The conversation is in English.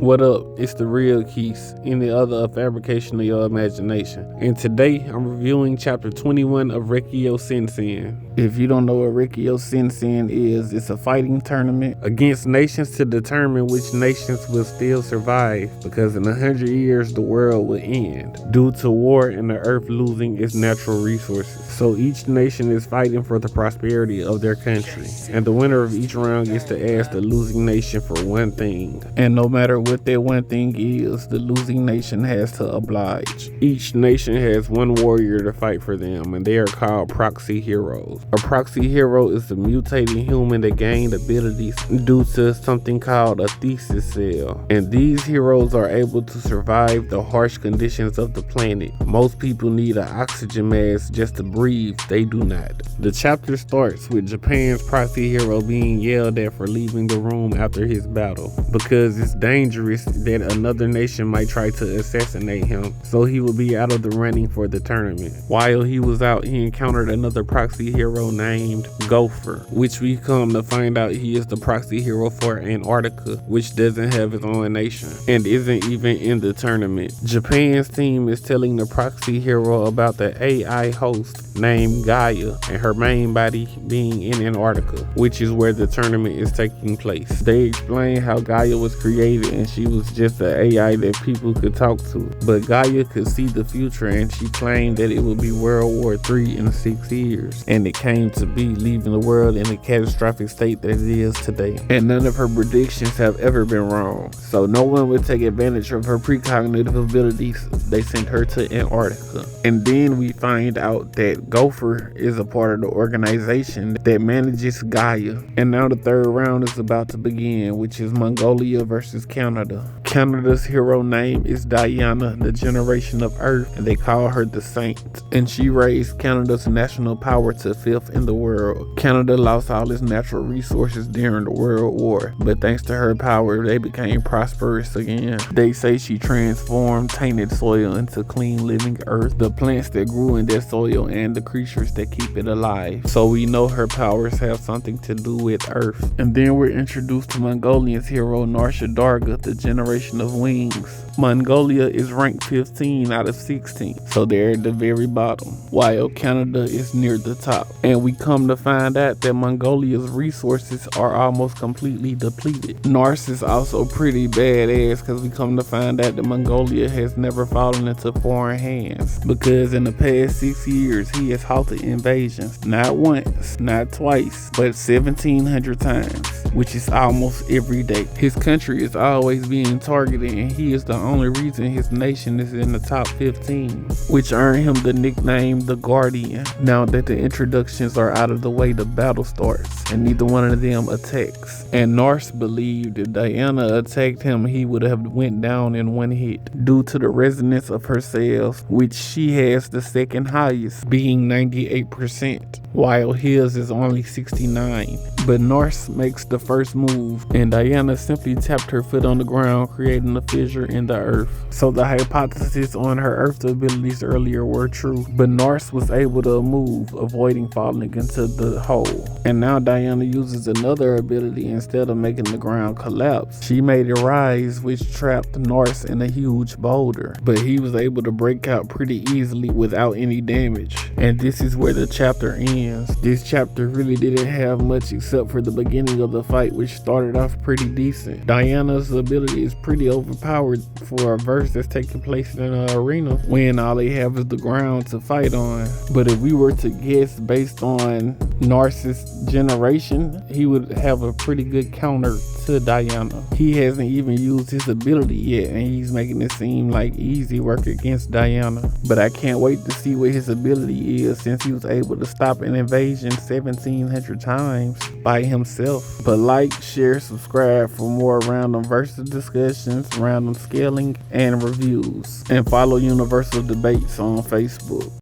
What up? It's the real Keys, any other fabrication of your imagination. And today I'm reviewing chapter 21 of Rekkyou Sensen. If you don't know what Rekkyou Sensen is, it's a fighting tournament against nations to determine which nations will still survive, because in 100 years the world will end due to war and the earth losing its natural resources. So each nation is fighting for the prosperity of their country, and the winner of each round gets to ask the losing nation for one thing. And no matter what that one thing is, the losing nation has to oblige. Each nation has one warrior to fight for them, and they are called proxy heroes. A proxy hero is a mutated human that gained abilities due to something called a thesis cell. And these heroes are able to survive the harsh conditions of the planet. Most people need an oxygen mask just to breathe, they do not. The chapter starts with Japan's proxy hero being yelled at for leaving the room after his battle, because it's dangerous that another nation might try to assassinate him, so he will be out of the running for the tournament. While he was out, he encountered another proxy hero named Gopher, which we come to find out he is the proxy hero for Antarctica, which doesn't have its own nation and isn't even in the tournament. Japan's team is telling the proxy hero about the AI host named Gaia and her main body being in Antarctica, which is where the tournament is taking place. They explain how Gaia was created and she was just an AI that people could talk to, but Gaia could see the future and she claimed that it would be World War III in 6 years, and it came to be, leaving the world in the catastrophic state that it is today. And none of her predictions have ever been wrong, so no one would take advantage of her precognitive abilities. They sent her to Antarctica. And then we find out that Gopher is a part of the organization that manages Gaia. And now the third round is about to begin, which is Mongolia versus Canada. Canada's hero name is Diana, the generation of Earth, and they call her the Saint. And she raised Canada's national power to 5th in the world. Canada lost all its natural resources during the World War, but thanks to her power, they became prosperous again. They say she transformed tainted soil into clean living earth, the plants that grew in that soil and the creatures that keep it alive. So we know her powers have something to do with earth. And then we're introduced to Mongolia's hero Narsha Darga, the generation of wings. Mongolia is ranked 15 out of 16, so they're at the very bottom, while Canada is near the top. And we come to find out that Mongolia's resources are almost completely depleted. Nars is also pretty badass, because we come to find out that Mongolia has never fallen into foreign hands, because in the past 6 years he has halted invasions, not once, not twice, but 1,700 times, which is almost every day. His country is always being targeted, and he is the only reason his nation is in the top 15, which earned him the nickname the Guardian. Now that the introductions are out of the way, the battle starts, and neither one of them attacks. And Nars believed if Diana attacked him, he would have went down in one hit due to the resonance of her cells, which she has the second highest, being 98%, while his is only 69. But Nars makes the first move, and Diana simply tapped her foot on the ground, creating a fissure in the earth. So the hypothesis on her earth abilities earlier were true, but Nars was able to move, avoiding falling into the hole. And now Diana uses another ability. Instead of making the ground collapse, she made it rise, which trapped Nars in a huge boulder, but he was able to break out pretty easily without any damage. And this is where the chapter ends. This chapter really didn't have much except for the beginning of the fight, which started off pretty decent. Diana's ability is pretty overpowered for a verse that's taking place in an arena when all they have is the ground to fight on. But if we were to guess based on Nars's generation, he would have a pretty good counter to Diana. He hasn't even used his ability yet, and he's making it seem like easy work against Diana. But I can't wait to see what his ability is, since he was able to stop an invasion 1,700 times by himself. But like, share, subscribe for more random versus discussions, random scaling, and reviews. And follow Universal Debates on Facebook.